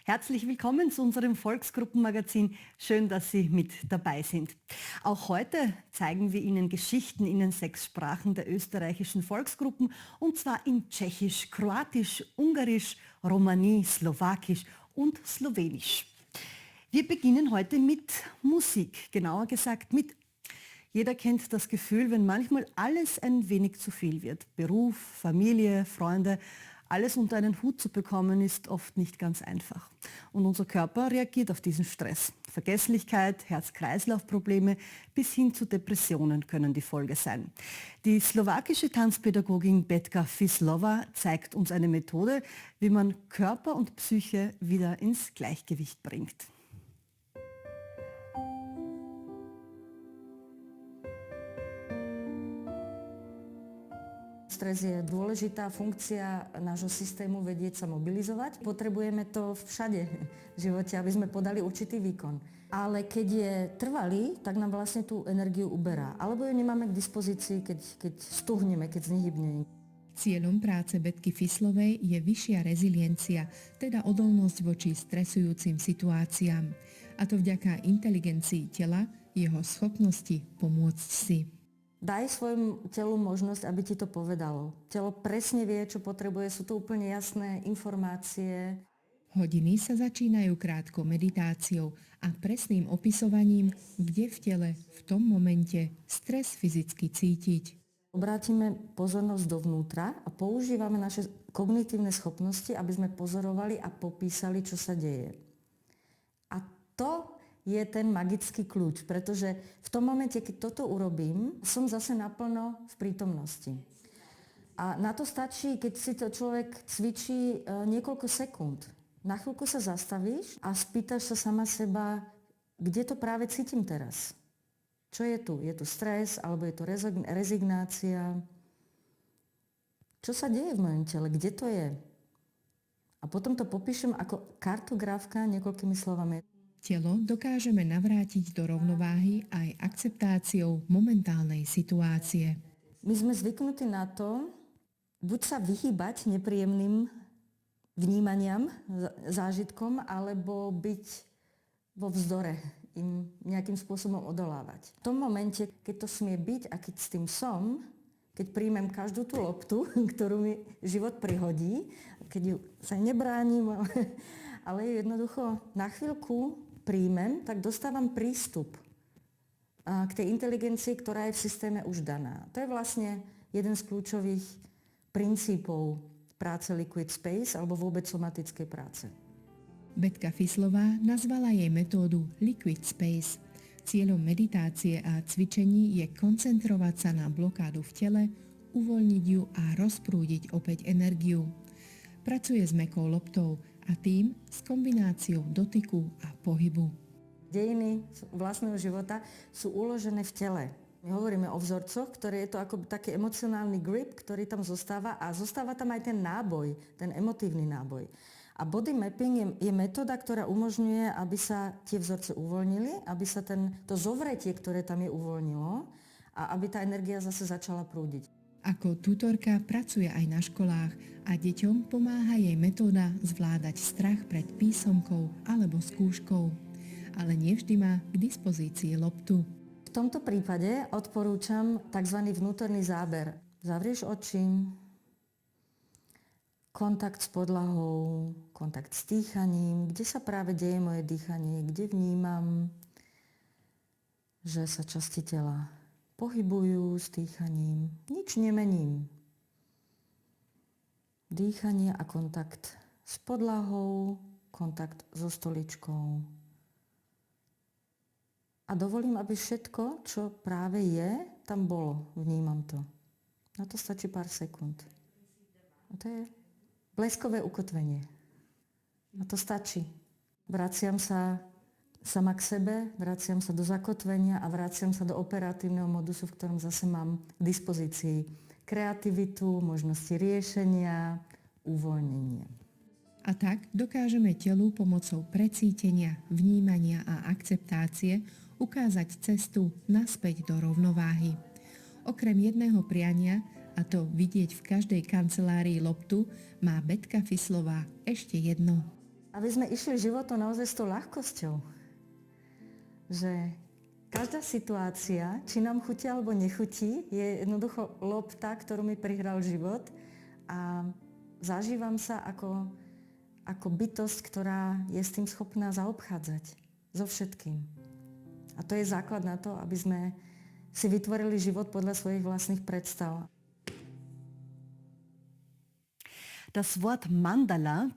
Herzlich willkommen zu unserem Volksgruppenmagazin. Schön, dass Sie mit dabei sind. Auch heute zeigen wir Ihnen Geschichten in den 6 Sprachen der österreichischen Volksgruppen, und zwar in Tschechisch, Kroatisch, Ungarisch, Romani, Slowakisch und Slowenisch. Wir beginnen heute mit Musik, genauer gesagt mit. Jeder kennt das Gefühl, wenn manchmal alles ein wenig zu viel wird. Beruf, Familie, Freunde, alles unter einen Hut zu bekommen, ist oft nicht ganz einfach. Und unser Körper reagiert auf diesen Stress. Vergesslichkeit, Herz-Kreislauf-Probleme bis hin zu Depressionen können die Folge sein. Die slowakische Tanzpädagogin Betka Fislova zeigt uns eine Methode, wie man Körper und Psyche wieder ins Gleichgewicht bringt. Stres je dôležitá funkcia nášho systému vedieť sa mobilizovať. Potrebujeme to všade v živote, aby sme podali určitý výkon. Ale keď je trvalý, tak nám vlastne tú energiu uberá. Alebo ju nemáme k dispozícii, keď stuhneme, keď znehybneme. Cieľom práce Betky Fislovej je vyššia reziliencia, teda odolnosť voči stresujúcim situáciám. A to vďaka inteligencii tela, jeho schopnosti pomôcť si. Daj svojmu telu možnosť, aby ti to povedalo. Telo presne vie, čo potrebuje, sú to úplne jasné informácie. Hodiny sa začínajú krátkou meditáciou a presným opisovaním, kde v tele v tom momente stres fyzicky cítiť. Obrátime pozornosť dovnútra a používame naše kognitívne schopnosti, aby sme pozorovali a popísali, čo sa deje. A to je ten magický kľúč, pretože v tom momente, keď toto urobím, som zase naplno v prítomnosti. A na to stačí, keď si to človek cvičí niekoľko sekúnd. Na chvíľku sa zastavíš a spýtaš sa sama seba, kde to práve cítim teraz. Čo je tu? Je tu stres, alebo je to rezignácia? Čo sa deje v mojom tele? Kde to je? A potom to popíšem ako kartografka niekoľkými slovami. Telo dokážeme navrátiť do rovnováhy aj akceptáciou momentálnej situácie. My sme zvyknutí na to, buď sa vyhýbať nepríjemným vnímaniam, zážitkom, alebo byť vo vzdore, im nejakým spôsobom odolávať. V tom momente, keď to smie byť a keď s tým som, keď príjmem každú tú loptu, ktorú mi život prihodí, keď ju sa nebránim, ale jednoducho na chvíľku príjmem, tak dostávam prístup k tej inteligencii, ktorá je v systéme už daná. To je vlastne jeden z kľúčových princípov práce Liquid Space alebo vôbec somatickej práce. Betka Fislová nazvala jej metódu Liquid Space. Cieľom meditácie a cvičení je koncentrovať sa na blokádu v tele, uvoľniť ju a rozprúdiť opäť energiu. Pracuje s mäkkou loptou a tým s kombináciou dotyku a pohybu. Dejiny vlastného života sú uložené v tele. My hovoríme o vzorcoch, ktoré je to ako taký emocionálny grip, ktorý tam zostáva a zostáva tam aj ten náboj, ten emotívny náboj. A body mapping je metóda, ktorá umožňuje, aby sa tie vzorce uvoľnili, aby sa to zovretie, ktoré tam je, uvoľnilo a aby tá energia zase začala prúdiť. Ako tutorka pracuje aj na školách a deťom pomáha jej metóda zvládať strach pred písomkou alebo skúškou. Ale nevždy má k dispozícii loptu. V tomto prípade odporúčam tzv. Vnútorný záber. Zavrieš oči, kontakt s podlahou, kontakt s dýchaním, kde sa práve deje moje dýchanie, kde vnímam, že sa časti tela pohybujú s dýchaním. Nič nemením. Dýchanie a kontakt s podlahou, kontakt so stoličkou. A dovolím, aby všetko, čo práve je, tam bolo. Vnímam to. Na to stačí pár sekúnd. A to je bleskové ukotvenie. A to stačí. Vraciam sa sama k sebe, vraciam sa do zakotvenia a vraciam sa do operatívneho modusu, v ktorom zase mám k dispozícii kreativitu, možnosti riešenia, uvoľnenie. A tak dokážeme telu pomocou precítenia, vnímania a akceptácie ukázať cestu naspäť do rovnováhy. Okrem jedného priania, a to vidieť v každej kancelárii loptu, má Betka Fislová ešte jedno. Aby sme išli životom naozaj s tou ľahkosťou. Že každá situácia, či nám chutí alebo nechutí, je jednoducho lopta, ktorú mi prihral život a zažívam sa ako bytosť, ktorá je s tým schopná zaobchádzať so všetkým. A to je základ na to, aby sme si vytvorili život podľa svojich vlastných predstav. Das Wort Mandala